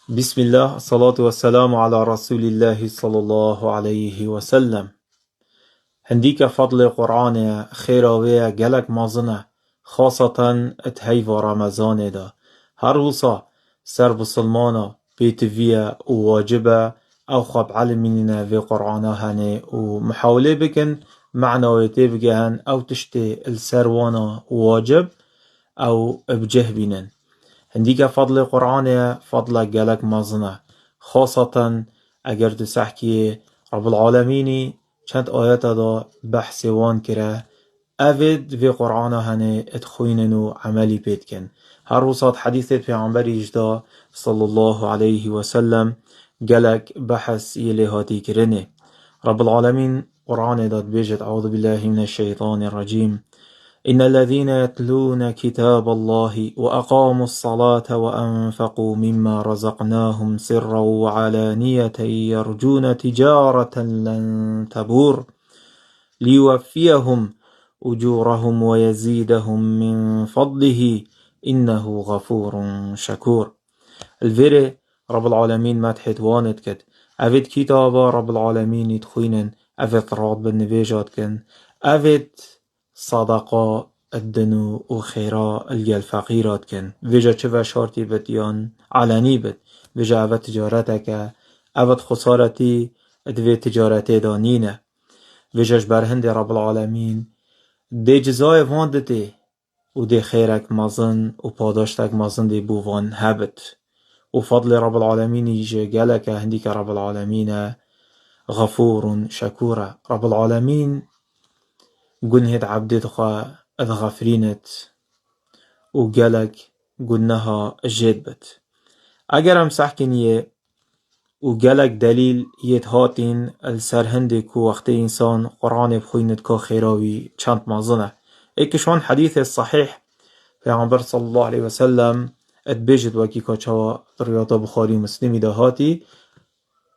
بسم الله الصلاة والسلام على رسول الله صلى الله عليه وسلم. هنديك فضل قرآن خيراوية جلك مازنة خاصة اتهيف رمضان دا هر وصا سر بسلمانا بيتفيا وواجبة أو خب علميننا في قرآن هني ومحاولة بكن معنويتي بجهن أو تشتي السروانا واجب أو بجه بينن. هنديك فضل قرآن فضل جالك مازنة خاصة اگر تسحكي رب العالمين چند آيات دا بحث وان كره اوید في قرآن هنه اتخوينن و عملي بيتكن هر وصاد حديثة پیغمبر اجدا صلى الله عليه وسلم جالك بحث يليهاتي كرنه رب العالمين قرآن داد بيجت أعوذ بالله من الشيطان الرجيم إن الذين يتلون كتاب الله وأقاموا الصلاة وأنفقوا مما رزقناهم سرا وعلانية يرجون تجارة لن تبور ليوفيهم أجورهم ويزيدهم من فضله إنه غفور شكور. الفيري رب العالمين ما تحتوانت كد أفيد كتابا رب العالمين يدخوينن أفيد راد بالنفيجات كن أفيد صدقاء الدنو وخيراء الجال فقيرات كن فيجا چه شارتي بديان علني بد فيجا أفد تجارتك أفد خسارتي ادوي تجارتي دانينه فيجاش برهند رب العالمين دي جزاي واندتي ودي خيرك مازن وپاداشتك مازن دي بوفان هبت وفضل رب العالمين يجي جالك هنديك رب العالمين غفور شكورا رب العالمين قنهد عبدتها اذغفرينت وقالك قلناها جدبت اگر سحكنيه وقالك دليل يتهاتين السرهندك وقت انسان قرآن بخوينت كا خيراوي چند مازنه اكشوان حديث الصحيح في عمبر صلى الله عليه وسلم اتبيجت وكي كا رياضة بخاري مسلمي دهاتي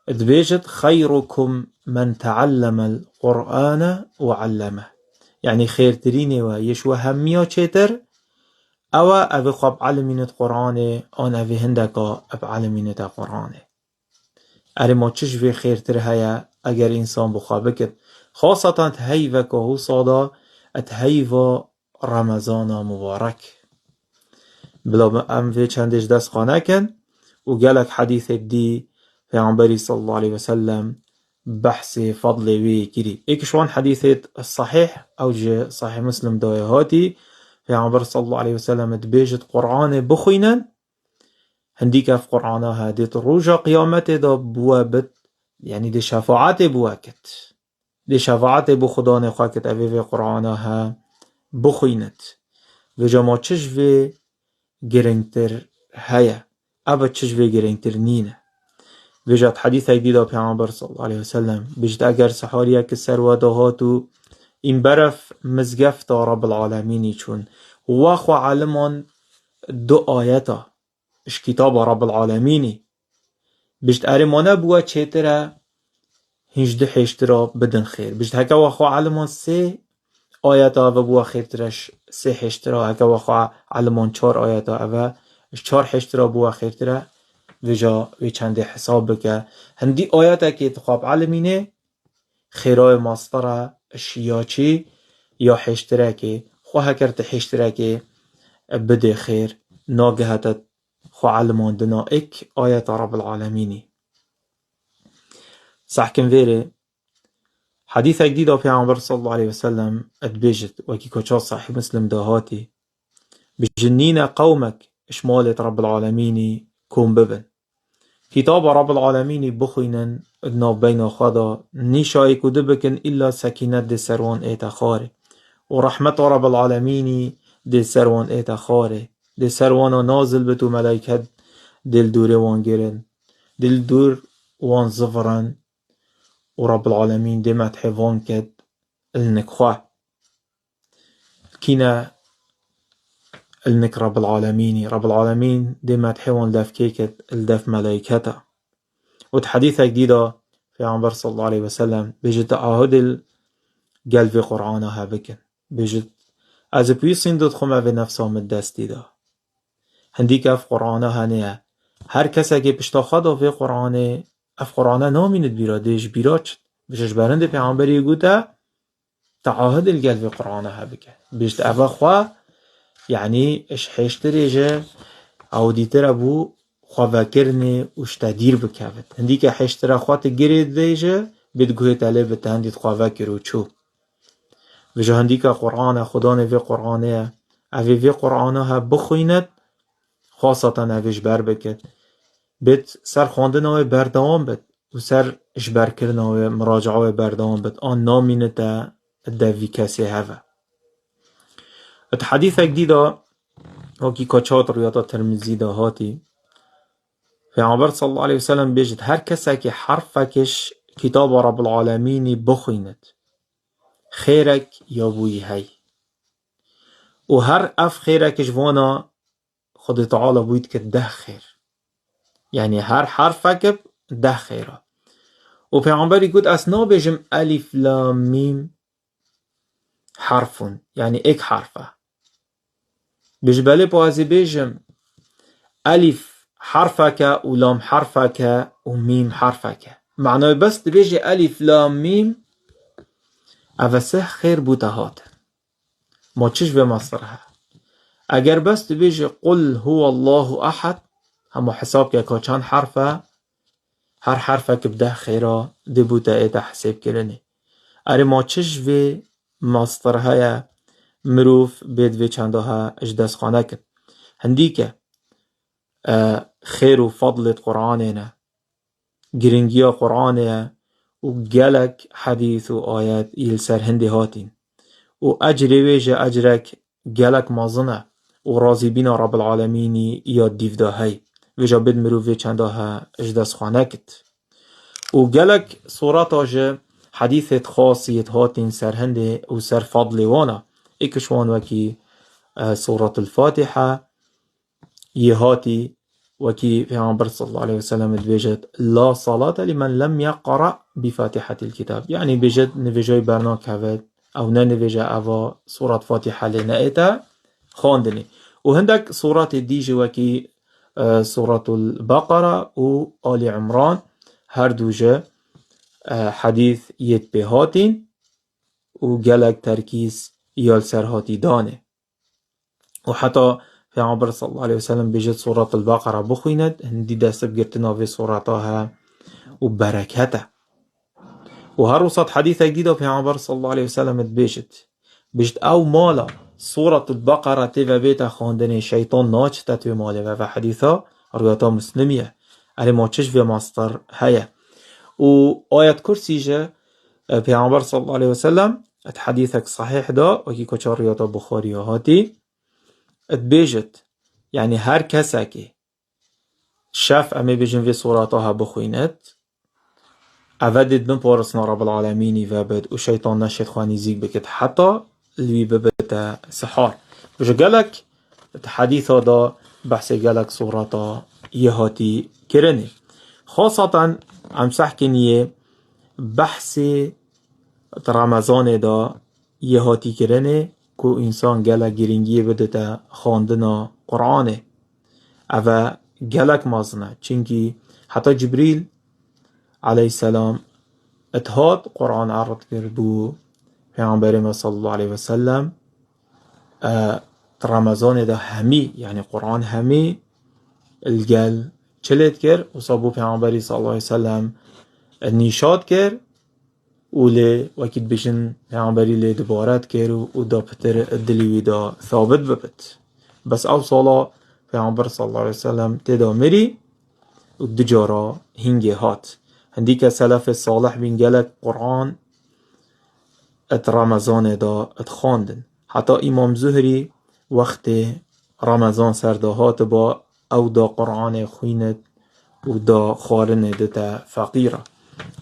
اتبيجت خيركم من تعلم القرآن وعلمه يعني خير تريني ويشوى هميا چتر او او خب علمينت قرآن آن او هندكا اب علمينت قرآن اره ما چش في خير تر هيا اگر انسان بخوابكت خاصة تهيوه که هو صادا اتهيوه رمضان مبارك بلا ام في چندش دست خانه کن و گلک حديث دي في عنبري صلى الله عليه وسلم بحث فضل وي كري ايكشوان حديث الصحيح او جي صحيح مسلم دايهاتي في عنبر صلى الله عليه وسلم تبيجت قرآن بخوينن هنديك في قرآنها دي روجا قيامته دا بوابت يعني دي شفاعت بواكت دي شفاعت بو خدا نخواكت اوه في قرآنها بخوينت و جما چش في گرنگتر هيا ابا چش في گرنگتر نينه وجد حديث ايديدا پیغمبر صلى الله عليه وسلم بجد اگر سحاريا كسر ودهاتو این برف مزگفت رب العالمين چون واخو علمان دو آياتا اش كتاب رب العالمين بجد ارمانه بوا چهتره هنجده حشترا بدن خير بجد هكا واخو علمان سه آياتا و بوا خيرترش سه حشترا هكا واخو علمان 4 آياتا و 4 حشترا بوا خيرتره وجا وی چند حساب بکه هندی آیاته که تخاب علمینه خیرای ماستره شیاچی یا حشتره که خواه کرد حشتره که بده خیر ناگهتت خواه علمان دنا اک آیت رب العالمینی سحکم ویره حدیث جديد في عمر صلى الله عليه وسلم اتبجت وكي كوشا صحيح مسلم دهاتي بجنين قومك اشمالة رب العالمين كون ببن كتاب رب العالمين بخوينن ادنا بين خدا نشاي كدبكن إلا سكينة دي سروان ايتا خاري ورحمة رب العالمين دي سروان ايتا خاري دي سروان نازل بتو ملايكت دل دور وان گرن دل دور وان زفرن ورب العالمين دي متحفان كد النكخوة كينا النك رب العالمين دي متحوان دف كيكت الدف ملايكتا وتحديثة جديدة في عمر صلى الله عليه وسلم بيجت تعاهد القلب في قرآنها بكن بيجت از بيسين دد خمه في نفسها من دست ديدا هنديك في قرآنها نيا هر کسی که پشتا خدا و قرآن اف قرآن نامینت بیرا دیش بیرا چد بشش برند پیغمبری گوتا تعاهد الگل و قرآن ها بکن بشت افا خواه يعني اش حيشتري جا او ديتر ابو خوافكرني وشتدير بكافت هنديك حيشترا خوات جريد ديجا بتقوه تالي بتهندي خوافكر وچو وجا هنديك قرآن خداني في قرآنه اوي في قرآنها بخوينت خاصة اويش بر بكت بت سر خواندنه بردوام بت و سر اشبر کرنه مراجعه بردوام بت آن نامينتا الدوي كاسي هفا الحديث جديدة وكي كاتشات رياضة ترمزي دهاتي پیغمبر صلی الله علیه وسلم بيجد هر کسی که حرفکش کتاب رب العالمین بخویند خیرک یا بوی هی و هر اف خیرکش وانا خود تعالی بوید که 10 خیر یعنی هر حرفک 10 خیره و پیغمبری گفت اسنا بجم الف لام میم حرفون یعنی ایک حرفه بجباله بازی بجم الف حرفك ولام حرفك وميم حرفك معناه بس تبيجي ألف لام ميم أفسه خير بوتهات ما تشش بمصرها اگر بس تبيجي قل هو الله أحد هم حساب كان حرفه هر حرفك بده خيرا دي بوتا ايتا حساب كرني اري ما تشش في مصرها مروف بيد في چندها اجدس خانك هنديك خير و فضل قرآننا گرنگیا قرآنه و گلک حدیث و آیت ایل سر هندی هاتین و اجر ویجه اجرک گلک مازنه و رازی بینا رب العالمینی یا دیفده هی ویجا بید مروفی چنده ها اجدس خانه کت و گلک صورت آجه حدیثت خاصیت هاتین سر هندی و سر فضل وانا اکشوان وکی سورة الفاتحة يهاتي وكي پیغمبر صلى الله عليه وسلم بيجد لا صلاة لمن لم يقرأ بفاتحة الكتاب يعني بيجد نفجاي برنا كفت او ننفجا اوا سورة فاتحة لنأتا خاندني وهندك سورة ديجي وكي سورة البقرة و آل عمران هر دوجه حديث يت بهاتين و جلك تركيز يال سرهاتي دانه وحتى پیغمبر صلی الله علیه وسلم بجد سورة البقرة بخویند هندی دست بگرتنا في سورتها و برکته و هر وسط حدیث جديد پیغمبر صلی الله علیه وسلم بجد او مالا سورة البقرة تیو بیتا خواندن شیطان ناچتا توی ماله و حدیثا رویاتا مسلمیه اری ماچش و ماستر هیا و آیت کرسی جه پیغمبر صلی الله علیه وسلم حدیثك صحیح دا وکی کچار رویاتا بخاری هاتی اتبيجت يعني هر كسا كي شاف امي بيجن في صوراتها بخوينت افدد بن بارسنا رب العالمين وبد وشيطان نشيط خواني زيك بكت حتى اللي ببتا سحار بجا قالك حديث هذا بحث قالك صورتا يهاتي كرني خاصة عم سحكي نيه بحث رمضان دا يهاتي كرني کو انسان گلک گرینگی بده تا خواندن قرآنه او گلک مازنه چنکی حتی جبریل علیه السلام اتهاد قرآن عرض کردو پیغمبر صلی الله علیه وسلم رمضان ده همی یعنی قرآن همی الگل چلت کرد و صابو پیغمبری صلی الله علیه وسلم نیشاد کرد اوله وكيد بيشن پیغمبری لی دبارت کرو و دا پتر دلیوی دا ثابت ببت بس او صلاة پیغمبر صلی الله علیه وسلم تدا مری و دجارا هنگی هات هندیک سلف صالح بین گلک قرآن ات رمضان دا ات خاندن حتی امام زهری وقت رمضان سردهات با او دا قرآن خویند و دا خارن دتا فقیره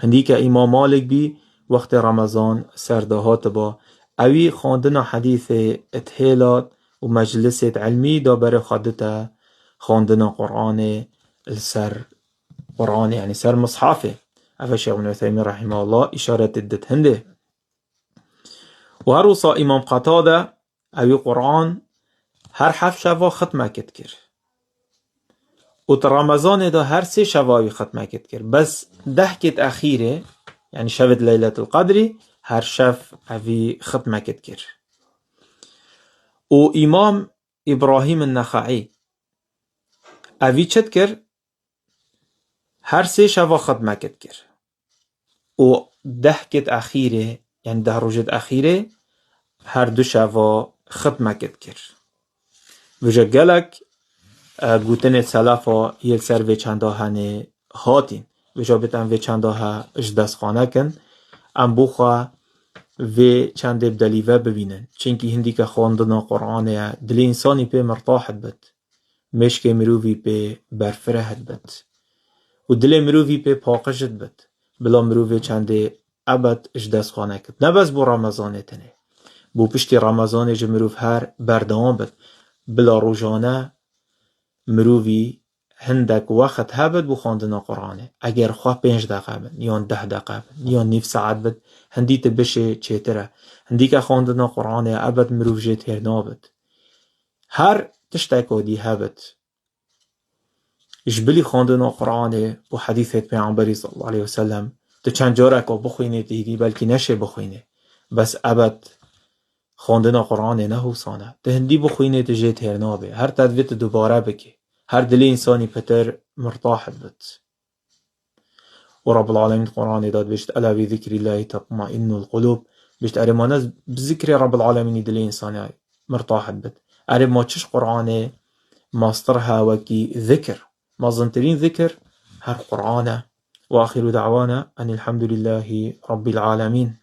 هندیک امام مالک بی وقت رمضان سردهات با اوی خواندن حدیث اتهالات و مجلس علمی دا بر خادتا خواندن قرآن السر قرآن يعني سر مصحفه اوه شیخ ابن عثیمین رحمه الله اشارت دت هنده و هر وصا امام قتاده اوی قرآن هر حرف شوا ختمه کت کر و رمضان دا هر 3 شواوی ختمه کرد. بس 10 کت اخیره یعنی شبت لیلت القدری هر شب اوی ختمه کرد. و امام ابراهیم النخعی اوی چت کرد؟ هر 3 شوا ختمه کرد. و 10 کت اخیره یعنی 10 روزت اخیره هر 2 شوا ختمه کرد. وجه گلک گوتن سلفا یک سر و چنده هنه هاتین وجه بتن و چنده ها اش دست خانه کن ام بخوا و چنده بدلیوه ببینن چنکی هندی که خواندن قرآن دل انسانی پی مرتاحت بد مشک مرووی پی برفرهت بد و دل مرووی پی پاقشت بد بلا مرووی چنده ابد اش دست خانه کن نبز بو رمضان تنه بو پشتی رمضان جه مروف هر بردوان بد بلا روزانه مرووی هندک وقت هبد بو خواندن قرآنه اگر خواه 5 دقیقه بد یا 10 دقیقه بد یا نیم ساعت بد هندی بشه چیتره هندی که خواندن قرآنه ابد مروف جه تیر نابد هر تشتاکو دی هبد اجبلی خواندن قرآنه و حدیثت پیغمبری صلی الله علیه وسلم تو چند جاره که بخوینه دیدی بلکه نشه بخوینه بس ابد خواندن قرآن نه حوصانه ده هندی بخوینه ده جه تیر نابه هر تدویت دوباره بکی هر دل انسانی پتر مرتاح بد و رب العالمین قرآن داد بشت الا بی ذکر الله تطمئن القلوب بشت ارمانه بذکر رب العالمین دل انسانی مرتاح بد ارم ما چش قرآن ماسترها وکی ذکر مازنترین ذکر هر قرآن و آخر دعوانا ان الحمد لله رب العالمین